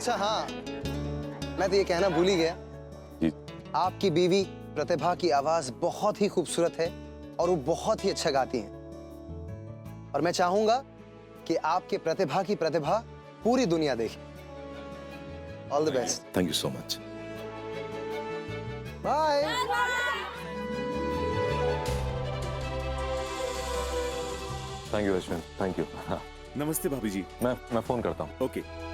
अच्छा हाँ, मैं तो ये कहना भूल ही गया जी। आपकी बीवी प्रतिभा की आवाज बहुत ही खूबसूरत है और वो बहुत ही अच्छा गाती हैं। और मैं चाहूंगा कि आपके प्रतिभा की प्रतिभा पूरी दुनिया देखे। All the best. Thank you so much. Bye. Thank you Ashwin, thank you. हाँ, नमस्ते भाभी जी। मैं फोन करता हूँ। Okay.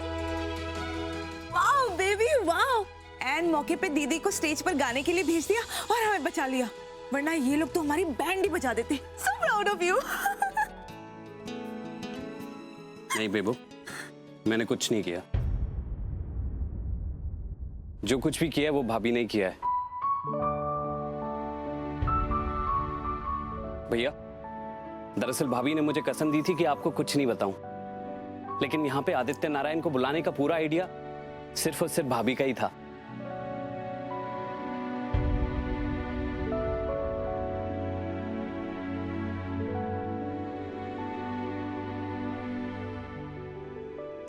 Wow baby wow, and मौके पे दीदी को स्टेज पर गाने के लिए भेज दिया और हमें बचा लिया, वरना ये लोग तो हमारी बैंड ही बजा देते। So proud of you. नहीं बेबू, मैंने कुछ नहीं किया। जो कुछ भी किया है वो भाभी ने किया है। भैया, दरअसल भाभी ने मुझे कसम दी थी कि आपको कुछ नहीं बताऊं, लेकिन यहाँ पे आदित्य नारायण को बुलाने का पूरा आइडिया सिर्फ और सिर्फ भाभी का ही था।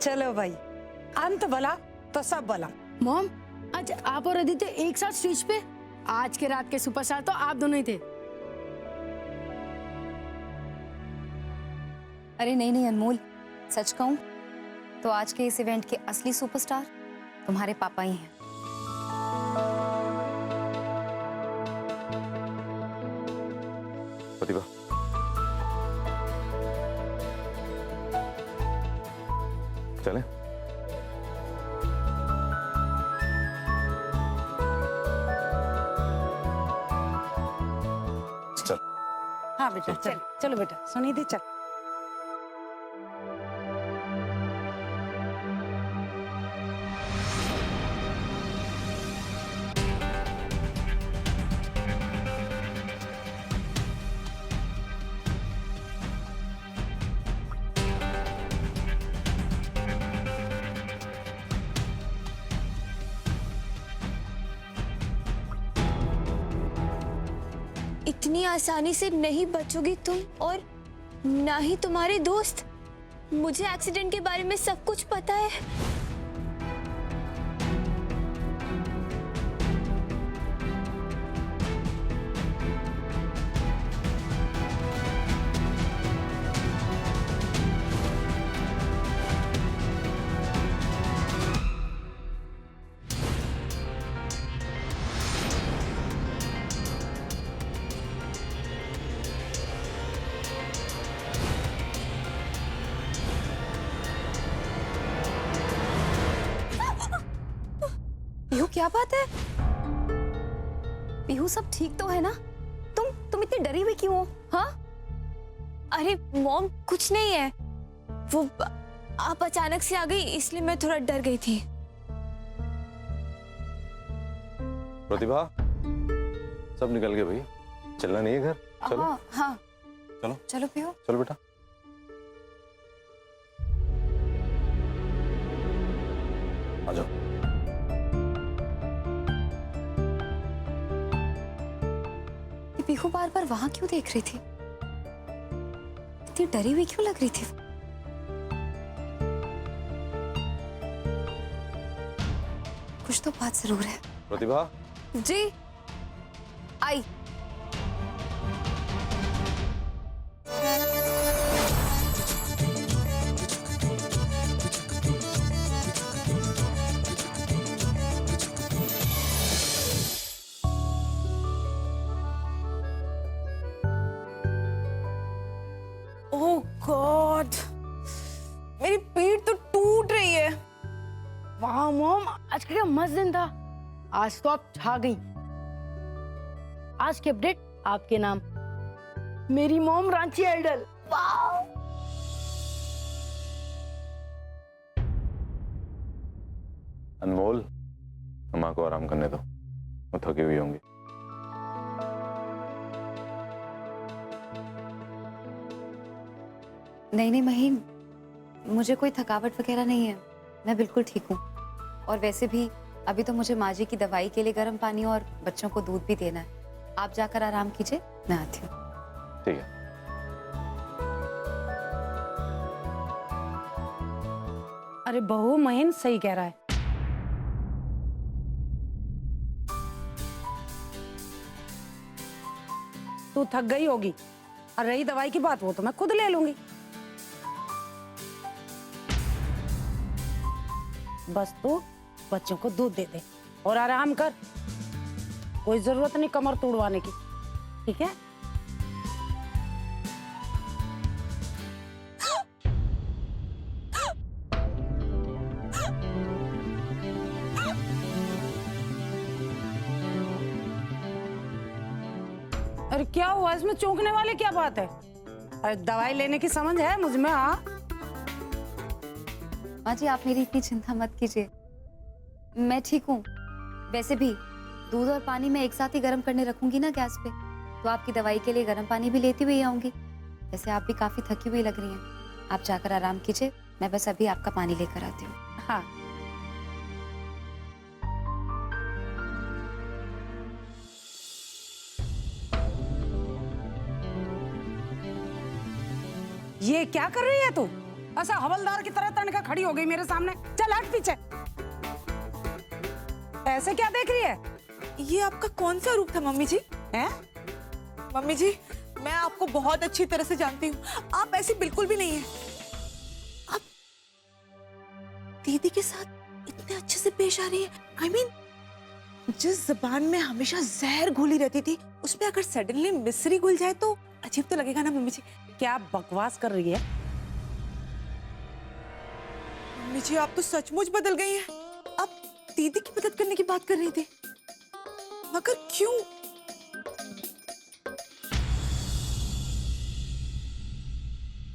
चलो भाई, अंत भला तो सब भला। मॉम, आज आप और आदित्य एक साथ स्टेज पे? आज के रात के सुपरस्टार तो आप दोनों ही थे। अरे नहीं नहीं अनमोल, सच कहूं तो आज के इस इवेंट के असली सुपरस्टार तुम्हारे पापा ही हैं। प्रतिभा, चलें? चल। हाँ बेटा चल, चलो बेटा सुनिधि चल। इतनी आसानी से नहीं बचोगी तुम और ना ही तुम्हारे दोस्त। मुझे एक्सीडेंट के बारे में सब कुछ पता है। पीहू, क्या बात है? पीहू, सब ठीक तो है ना? तुम इतनी डरी हुई क्यों हो? हाँ? अरे मॉम, कुछ नहीं है। वो आप अचानक से आ गई इसलिए मैं थोड़ा डर गई थी। प्रतिभा, सब निकल गए भाई, चलना नहीं है घर? चलो। हाँ चलो चलो पीहू। चलो बेटा। आ जाओ। पीहू बार बार वहां क्यों देख रही थी? इतनी डरी हुई क्यों लग रही थी? कुछ तो बात जरूर है। प्रतिभा। जी आई। ओह गॉड, मेरी पीठ तो टूट रही है। वाह मॉम, आज का क्या मस्त दिन था। आज तो आप छा गई। आज की अपडेट आपके नाम, मेरी मॉम रांची आइडल। अनमोल, अम्मा को आराम करने दो, वो थकी हुई होंगी। नहीं नहीं महीन, मुझे कोई थकावट वगैरह नहीं है, मैं बिल्कुल ठीक हूँ। और वैसे भी अभी तो मुझे माँ जी की दवाई के लिए गर्म पानी और बच्चों को दूध भी देना है। आप जाकर आराम कीजिए, मैं आती हूँ। ठीक है। अरे बहू, महीन सही कह रहा है। तू थक गई होगी, और रही दवाई की बात वो तो मैं खुद ले लूंगी। बस तू बच्चों को दूध दे दे और आराम कर, कोई जरूरत नहीं कमर तोड़वाने की, ठीक है? अरे क्या हुआ, इसमें चौंकने वाली क्या बात है? अरे दवाई लेने की समझ है मुझ में? हाँ माँ जी, आप मेरी इतनी चिंता मत कीजिए, मैं ठीक हूँ। वैसे भी दूध और पानी मैं एक साथ ही गर्म करने रखूंगी ना गैस पे, तो आपकी दवाई के लिए गर्म पानी भी लेती हुई आऊंगी। वैसे आप भी काफी थकी हुई लग रही हैं, आप जाकर आराम कीजिए, मैं बस अभी आपका पानी लेकर आती हूँ। हाँ। ये क्या कर रही है तू? ऐसा हवलदार की तरह तनखा खड़ी हो गई मेरे सामने। चल हट पीछे। ऐसे क्या देख रही है? ये आपका कौन सा रूप था मम्मी जी? हैं? मम्मी जी, मैं आपको बहुत अच्छी तरह से जानती हूँ, आप ऐसी बिल्कुल भी नहीं है। आप दीदी के साथ इतने अच्छे से पेश आ रही है। I mean, जिस जबान में हमेशा जहर घुली रहती थी, उसमें अगर सडनली मिश्री घुल जाए तो अजीब तो लगेगा ना मम्मी जी। क्या बकवास कर रही है? मम्मी जी, आप तो सचमुच बदल गई हैं। आप दीदी की मदद करने की बात कर रही थी, मगर क्यों?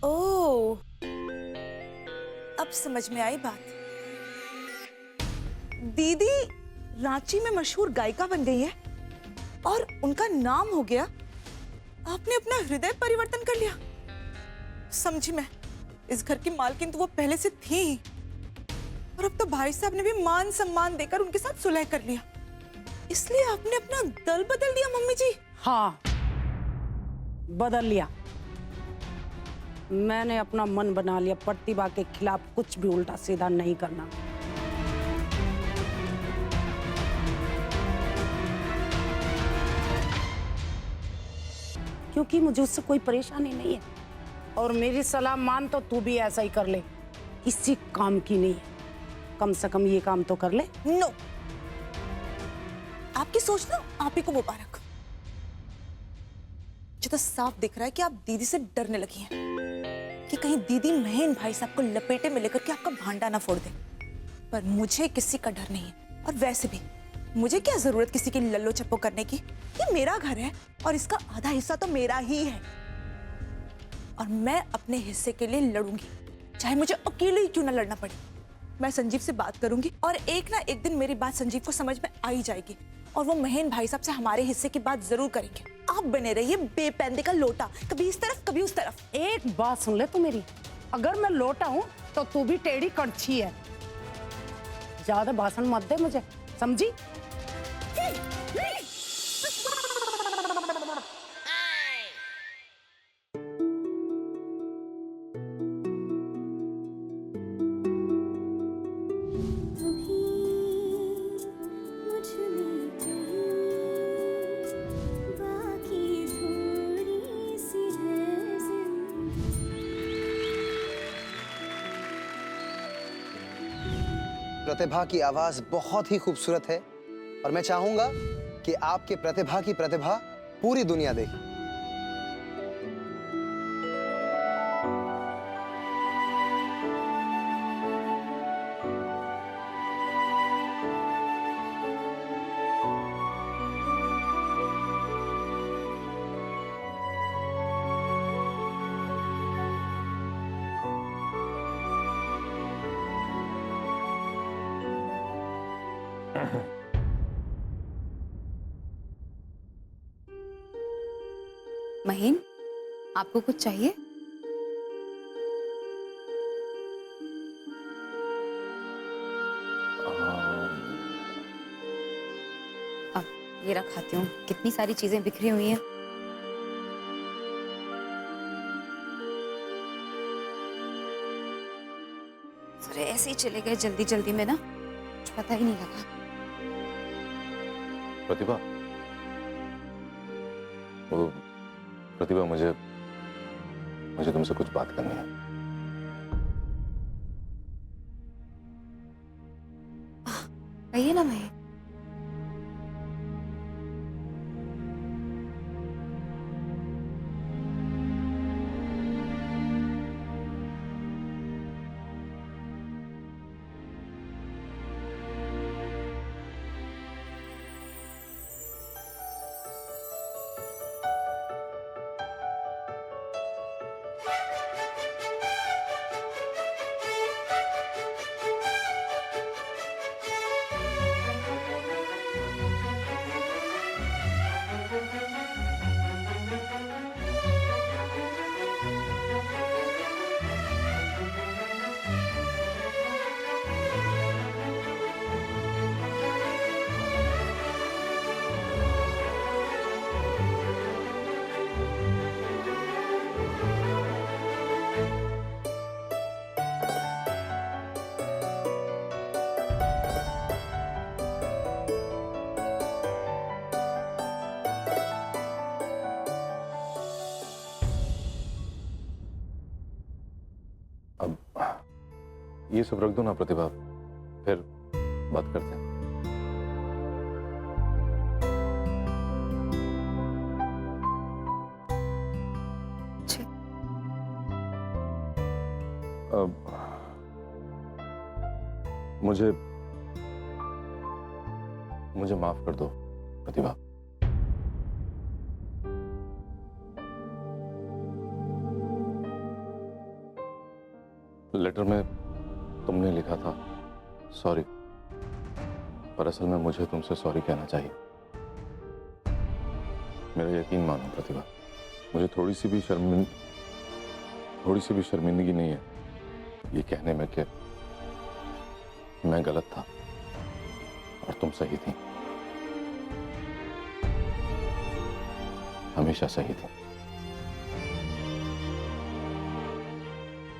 ओह, अब समझ में आई बात। दीदी रांची में मशहूर गायिका बन गई है और उनका नाम हो गया। आपने अपना हृदय परिवर्तन कर लिया। समझी मैं, इस घर की मालकिन तो वो पहले से थी ही, और अब तो भाई साहब ने भी मान सम्मान देकर उनके साथ सुलह कर लिया। इसलिए आपने अपना दल बदल दिया मम्मी जी। हाँ, बदल लिया। मैंने अपना मन बना लिया, प्रतिभा के खिलाफ कुछ भी उल्टा सीधा नहीं करना। क्योंकि मुझे उससे कोई परेशानी नहीं है, और मेरी सलाह मान तो तू भी ऐसा ही कर ले, किसी काम की नहीं है। कम से कम ये काम तो कर ले। नो, आपकी सोच ना आप ही को मुबारक। मुझे तो साफ दिख रहा है कि आप दीदी से डरने लगी हैं कि कहीं दीदी महेन भाई साहब को लपेटे में लेकर के आपका भांडा ना फोड़ दे। पर मुझे किसी का डर नहीं है, और वैसे भी मुझे क्या जरूरत किसी की लल्लो चप्पो करने की। ये मेरा घर है और इसका आधा हिस्सा तो मेरा ही है, और मैं अपने हिस्से के लिए लड़ूंगी, चाहे मुझे अकेले ही क्यों ना लड़ना पड़े। मैं संजीव से बात करूंगी, और एक ना एक दिन मेरी बात संजीव को समझ में आ ही जाएगी, और वो महेन भाई साहब से हमारे हिस्से की बात जरूर करेंगे। आप बने रहिए बेपैंदे का लोटा, कभी इस तरफ कभी उस तरफ। एक बात सुन ले तू मेरी, अगर मैं लोटा हूं तो तू भी टेढ़ी कड़छी है। ज्यादा भाषण मत दे मुझे, समझी? प्रतिभा की आवाज बहुत ही खूबसूरत है, और मैं चाहूंगा कि आपके प्रतिभा की प्रतिभा पूरी दुनिया देखे। महीन, आपको कुछ चाहिए? अब ये रखाती हूँ, कितनी सारी चीजें बिखरी हुई हैं। सर ऐसे ही चले गए जल्दी जल्दी में ना, कुछ पता ही नहीं लगा। प्रतिभा, वो प्रतिभा, मुझे तुमसे कुछ बात करनी है। कहिए ना महेश। अब ये सब रख दो ना प्रतिभा, फिर बात करते हैं। जी। अब मुझे माफ कर दो प्रतिभा। लेटर में तुमने लिखा था सॉरी, पर असल में मुझे तुमसे सॉरी कहना चाहिए। मेरा यकीन मानो प्रतिभा, मुझे थोड़ी सी भी शर्मिंदगी नहीं है ये कहने में कि मैं गलत था और तुम सही थी, हमेशा सही थी।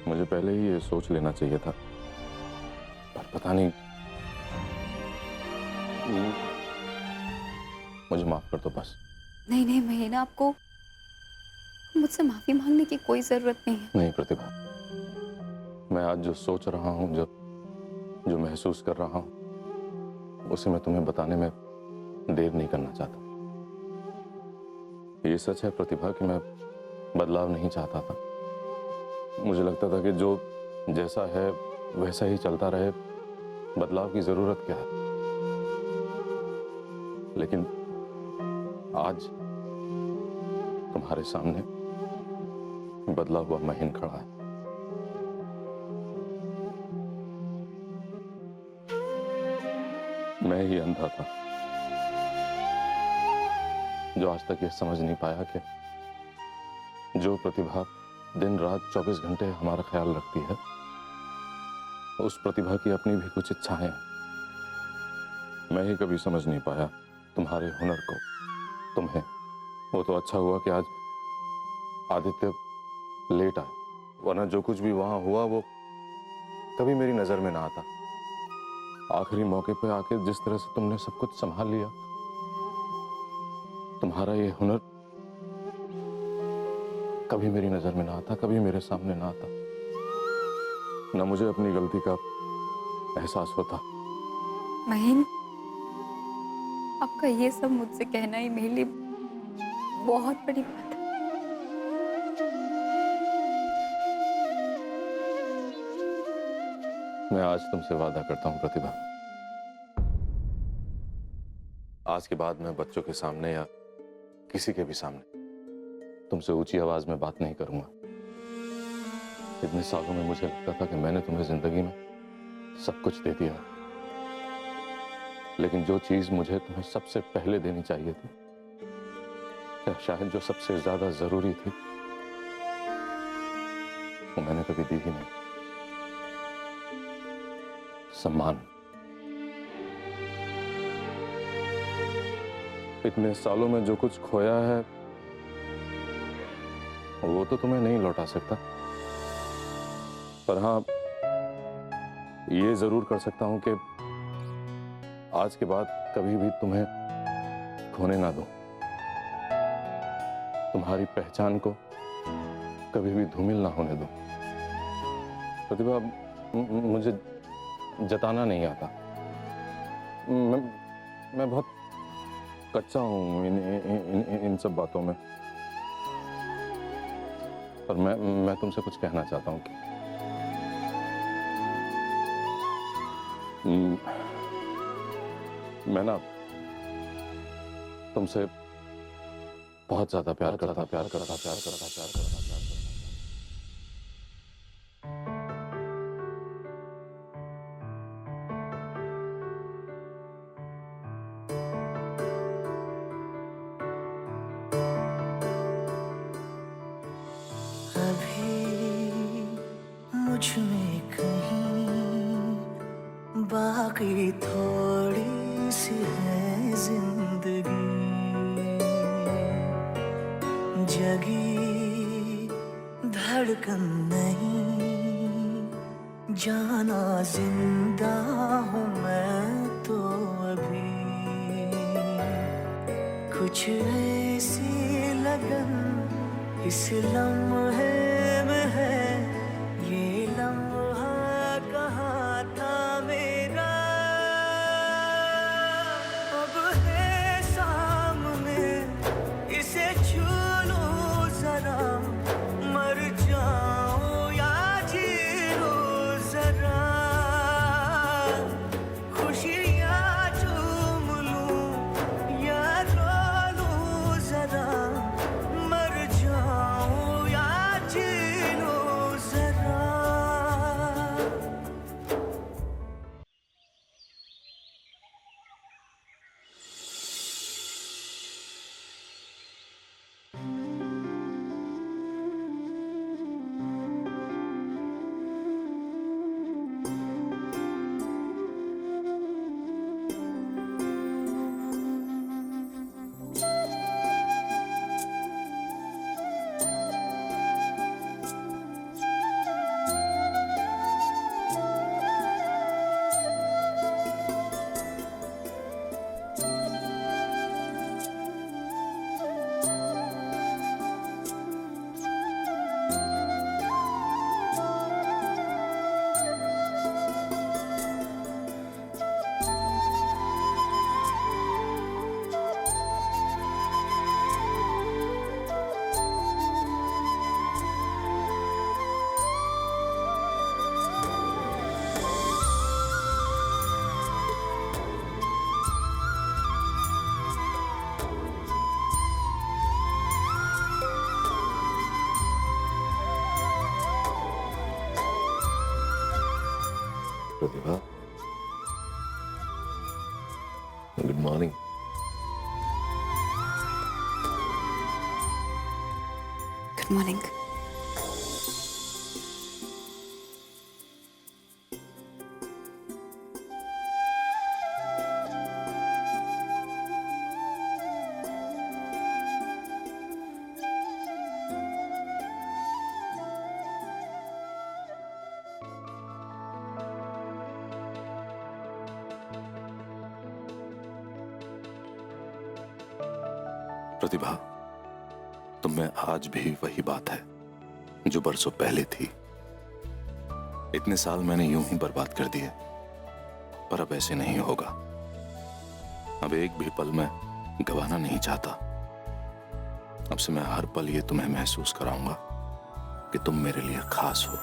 मुझे पहले ही ये सोच लेना चाहिए था, पर पता नहीं। मुझे माफ कर दो बस। नहीं नहीं महीना, आपको मुझसे माफी मांगने की कोई जरूरत नहीं है। नहीं प्रतिभा, मैं आज जो सोच रहा हूँ, जो महसूस कर रहा हूँ, उसे मैं तुम्हें बताने में देर नहीं करना चाहता। ये सच है प्रतिभा कि मैं बदलाव नहीं चाहता था। मुझे लगता था कि जो जैसा है वैसा ही चलता रहे, बदलाव की जरूरत क्या है। लेकिन आज तुम्हारे सामने बदला हुआ महीन खड़ा है। मैं ही अंधा था जो आज तक ये समझ नहीं पाया कि जो प्रतिभा दिन रात 24 घंटे हमारा ख्याल रखती है, उस प्रतिभा की अपनी भी कुछ इच्छाएं हैं। मैं ही कभी समझ नहीं पाया तुम्हारे हुनर को, तुम्हें। वो तो अच्छा हुआ कि आज आदित्य लेट आए, वरना जो कुछ भी वहां हुआ वो कभी मेरी नजर में ना आता। आखिरी मौके पे आके जिस तरह से तुमने सब कुछ संभाल लिया, तुम्हारा ये हुनर कभी मेरी नजर में ना आता, कभी मेरे सामने ना आता। ना मुझे अपनी गलती का एहसास होता। महीन, आपका ये सब मुझसे कहना ही मेरे लिए बहुत बड़ी बात है। मैं आज तुमसे वादा करता हूं प्रतिभा, आज के बाद मैं बच्चों के सामने या किसी के भी सामने तुमसे ऊंची आवाज में बात नहीं करूंगा। इतने सालों में मुझे लगता था कि मैंने तुम्हें जिंदगी में सब कुछ दे दिया, लेकिन जो चीज मुझे तुम्हें सबसे पहले देनी चाहिए थी, या शायद जो सबसे ज्यादा जरूरी थी, वो मैंने कभी दी ही नहीं। सम्मान। इतने सालों में जो कुछ खोया है वो तो तुम्हें नहीं लौटा सकता, पर हाँ ये जरूर कर सकता हूं कि आज के बाद कभी भी तुम्हें खोने ना दूं। तुम्हारी पहचान को कभी भी धूमिल ना होने दो। प्रतिभा, मुझे जताना नहीं आता। मैं बहुत कच्चा हूं इन सब बातों में। और मैं तुमसे कुछ कहना चाहता हूं कि मैं ना तुमसे बहुत ज्यादा प्यार करता। मुझ में कहीं बाकी थोड़ी सी है जिंदगी, जगी धड़कन नहीं, जाना जिंदा हूँ मैं तो अभी। कुछ ऐसी लगन इस लम्हे में है, ये लम्हा कहाँ था मेरा, अब है सामने, इसे छू लूं जरा, मर जाऊं या जी लूं जरा, खुशियाँ चूम लूं या रो लूं जरा, मर जाऊं या जी लूं जरा। Pratibha, good morning. Good morning. Pratibha, तुम में आज भी वही बात है जो बरसों पहले थी। इतने साल मैंने यूं ही बर्बाद कर दिए, पर अब ऐसे नहीं होगा। अब एक भी पल मैं गंवाना नहीं चाहता। अब से मैं हर पल ये तुम्हें महसूस कराऊंगा कि तुम मेरे लिए खास हो।